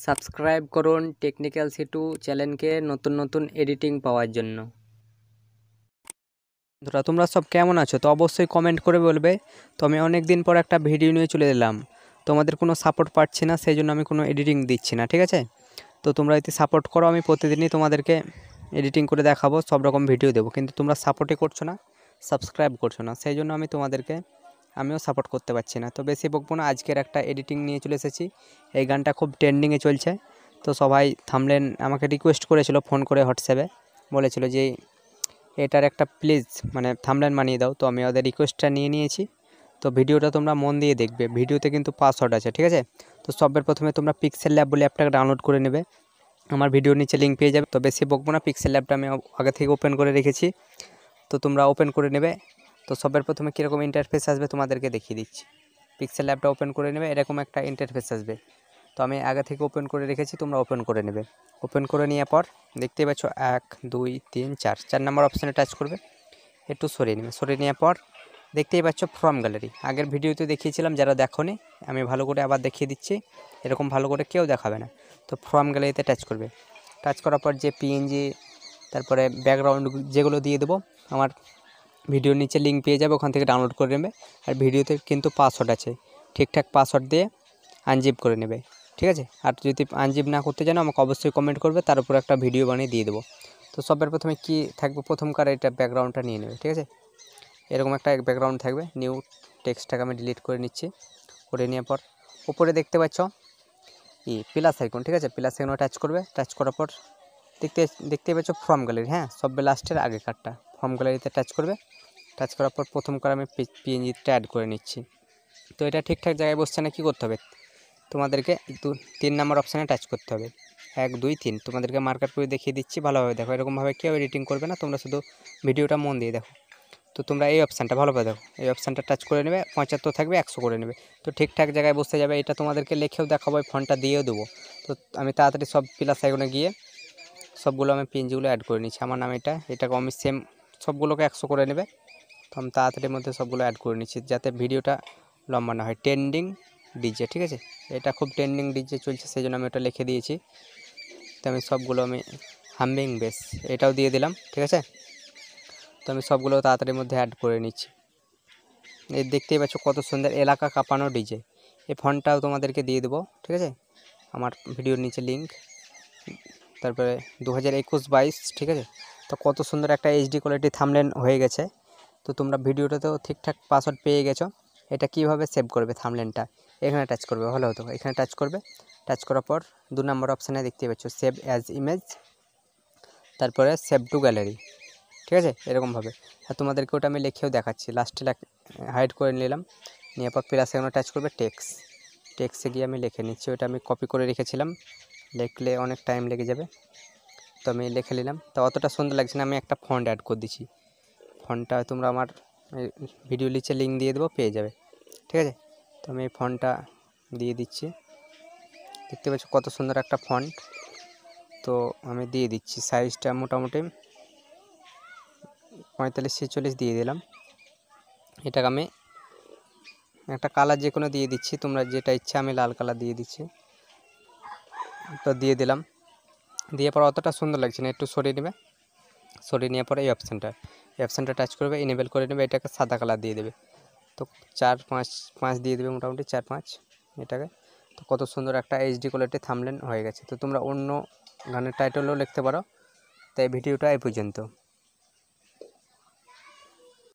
Subscribe করুন technical সিটু চ্যানেলকে নতুন নতুন এডিটিং পাওয়ার জন্য। বন্ধুরা তোমরা সব কেমন আছো? তো অবশ্যই কমেন্ট করে বলবে। তো আমি অনেক দিন পর একটা ভিডিও নিয়ে চলে এলাম। তোমাদের কোনো সাপোর্ট পাচ্ছি না, সেই জন্য আমি কোনো এডিটিং দিচ্ছি না, ঠিক আছে? তো তোমরা যদি সাপোর্ট করো আমি প্রতিদিনই তোমাদেরকে এডিটিং করে দেখাবো, সব রকম ভিডিও দেবো। কিন্তু তোমরা সাপোর্টই করছো না, সাবস্ক্রাইব করছো না, সেই জন্য আমি তোমাদেরকে আমিও সাপোর্ট করতে পারছি না। তো বেশি বকবো না, আজকের একটা এডিটিং নিয়ে চলে এসেছি। এই গানটা খুব ট্রেন্ডিংয়ে চলছে। তো সবাই থাম্বনেল আমাকে রিকোয়েস্ট করেছিল ফোন করে, হোয়াটসঅ্যাপে বলেছিল যে এটার একটা প্লিজ মানে থাম্বনেল বানিয়ে দাও। তো আমি ওদের রিকোয়েস্টটা নিয়ে নিয়েছি। তো ভিডিওটা তোমরা মন দিয়ে দেখবে, ভিডিওতে কিন্তু পাসওয়ার্ড আছে, ঠিক আছে? তো সবের প্রথমে তোমরা পিক্সেল ল্যাব বলে অ্যাপটাকে ডাউনলোড করে নেবে। আমার ভিডিওর নিচে লিঙ্ক পেয়ে যাবে। তো বেশি বকবো না, পিক্সেল ল্যাবটা আমি আগে থেকে ওপেন করে রেখেছি, তো তোমরা ওপেন করে নেবে। তো সবের প্রথমে কীরকম ইন্টারফেস আসবে তোমাদেরকে দেখিয়ে দিচ্ছি। পিক্সেল ল্যাবটা ওপেন করে নেবে, এরকম একটা ইন্টারফেস আসবে। তো আমি আগে থেকে ওপেন করে রেখেছি, তোমরা ওপেন করে নেবে। ওপেন করে নেওয়ার পর দেখতেই পাচ্ছ 1 2 3 4 নম্বর অপশানে টাচ করবে, একটু সরিয়ে নেবে। সরিয়ে নেওয়ার পর দেখতেই পাচ্ছ ফ্রম গ্যালারি। আগের ভিডিওতে দেখিয়েছিলাম, যারা দেখোনি আমি ভালো করে আবার দেখিয়ে দিচ্ছি, এরকম ভালো করে কেউ দেখাবে না। তো ফ্রম গ্যালারিতে টাচ করবে। টাচ করার পর যে পিএনজি তারপরে ব্যাকগ্রাউন্ড যেগুলো দিয়ে দেবো, আমার ভিডিওর নিচে লিঙ্ক পেয়ে যাবে, ওখান থেকে ডাউনলোড করে নেবে। আর ভিডিওতে কিন্তু পাসওয়ার্ড আছে, ঠিকঠাক পাসওয়ার্ড দিয়ে আনজিপ করে নেবে, ঠিক আছে? আর যদি আনজিপ না করতে জানো আমাকে অবশ্যই কমেন্ট করবে, তার উপর একটা ভিডিও বানিয়ে দিয়ে দেবো। তো সবের প্রথমে কি থাকবে, প্রথমকার এটা ব্যাকগ্রাউন্ডটা নিয়ে নেবে, ঠিক আছে? এরকম একটা ব্যাকগ্রাউন্ড থাকবে। নিউ টেক্সটটাকে আমি ডিলিট করে নিচ্ছি। করে নেওয়ার পর উপরে দেখতে পাচ্ছ প্লাস আইকন, ঠিক আছে? প্লাস আইকনে টাচ করবে। টাচ করার পর দেখতেই পাচ্ছ ফ্রম গ্যালারি, হ্যাঁ, সব লাস্টের আগে কার্ডটা ফ্রম গ্যালারিতে টাচ করবে। টাচ করার পর প্রথমকার আমি পিএনজিটা অ্যাড করে নিচ্ছি। তো এটা ঠিকঠাক জায়গায় বসছে না, কী করতে হবে তোমাদেরকে? 3 নম্বর অপশানে টাচ করতে হবে। 1 2 3 তোমাদেরকে মার্কার করে দেখিয়ে দিচ্ছি, ভালোভাবে দেখো। এরকমভাবে কেউ এডিটিং করবে না, তোমরা শুধু ভিডিওটা মন দিয়ে দেখো। তো তোমরা এই অপশানটা ভালোভাবে দেখো, এই অপশানটা টাচ করে নেবে। 75 থাকবে, 100 করে নেবে। তো ঠিকঠাক জায়গায় বসতে যাবে। এটা তোমাদেরকে লিখেও দেখাবো, ফন্টটা দিয়েও দেবো। তো আমি তাড়াতাড়ি সব প্লাস আইকনে গিয়ে সবগুলো আমি পিএনজিগুলো অ্যাড করে নিচ্ছি। আমার নাম এটাকে আমি সেম সবগুলোকে 100 করে নেবে। তো আমি তাড়াতাড়ির মধ্যে সবগুলো অ্যাড করে নিচ্ছি, যাতে ভিডিওটা লম্বা না হয়। ট্রেন্ডিং ডিজে, ঠিক আছে? এটা খুব ট্রেন্ডিং ডিজে চলছে, সেই জন্য আমি ওটা লিখে দিয়েছি। তো আমি সবগুলো আমি হামিং বেস এটাও দিয়ে দিলাম, ঠিক আছে? তো আমি সবগুলো তাড়াতাড়ির মধ্যে অ্যাড করে নিচ্ছি। এই দেখতেই পাচ্ছ কত সুন্দর এলাকা কাঁপানো ডিজে। এই ফন্টটাও তোমাদেরকে দিয়ে দেবো, ঠিক আছে? আমার ভিডিওর নিচে লিঙ্ক, তারপরে 2021-22, ঠিক আছে? তো কত সুন্দর একটা এইচডি কোয়ালিটি থাম্বনেল হয়ে গেছে। তো তোমরা ভিডিওটাতেও ঠিকঠাক পাসওয়ার্ড পেয়ে গেছো। এটা কিভাবে সেভ করবে থাম্বনেলটা, এখানে টাচ করবে, ভালো হতো। এখানে টাচ করবে। টাচ করার পর 2 নম্বর অপশানে দেখতে পাচ্ছ সেভ অ্যাজ ইমেজ, তারপরে সেভ টু গ্যালারি, ঠিক আছে? এরকমভাবে। আর তোমাদেরকে ওটা আমি লিখেও দেখাচ্ছি, লাস্টে হাইড করে নিলাম। নিয়ে পর প্লাস এখানে টাচ করবে, টেক্সে গিয়ে আমি লিখে নিচ্ছি। ওটা আমি কপি করে রেখেছিলাম, লিখলে অনেক টাইম লেগে যাবে। তো আমি লিখে নিলাম। তো অতটা সুন্দর লাগছে না, আমি একটা ফন্ট অ্যাড করে দিচ্ছি। ফন্টটা তোমরা আমার ভিডিও নিচে লিঙ্ক দিয়ে দেবো, পেয়ে যাবে, ঠিক আছে? তো আমি এই ফন্টটা দিয়ে দিচ্ছি। দেখতে পাচ্ছ কত সুন্দর একটা ফন্ট। তো আমি দিয়ে দিচ্ছি সাইজটা মোটামুটি 45-46 দিয়ে দিলাম। এটাকে আমি একটা কালার যে কোনো দিয়ে দিচ্ছি, তোমরা যেটা ইচ্ছা। আমি লাল কালার দিয়ে দিচ্ছি। তো দিয়ে দিলাম। দিয়ে পর অতটা সুন্দর লাগছে না, একটু সরিয়ে নেবে। সরিয়ে নেওয়ার পরে এই অপশানটা টাচ করবে, ইনেবল করে নেবে। এটাকে সাদা কালার দিয়ে দেবে। তো 4 5 দিয়ে দেবে, মোটামুটি 4 5 এটাকে। তো কত সুন্দর একটা এইচডি কোয়ালিটি থাম্বনেল হয়ে গেছে। তো তোমরা অন্য গানের টাইটেলও লিখতে পারো। তো এই ভিডিওটা এই পর্যন্ত।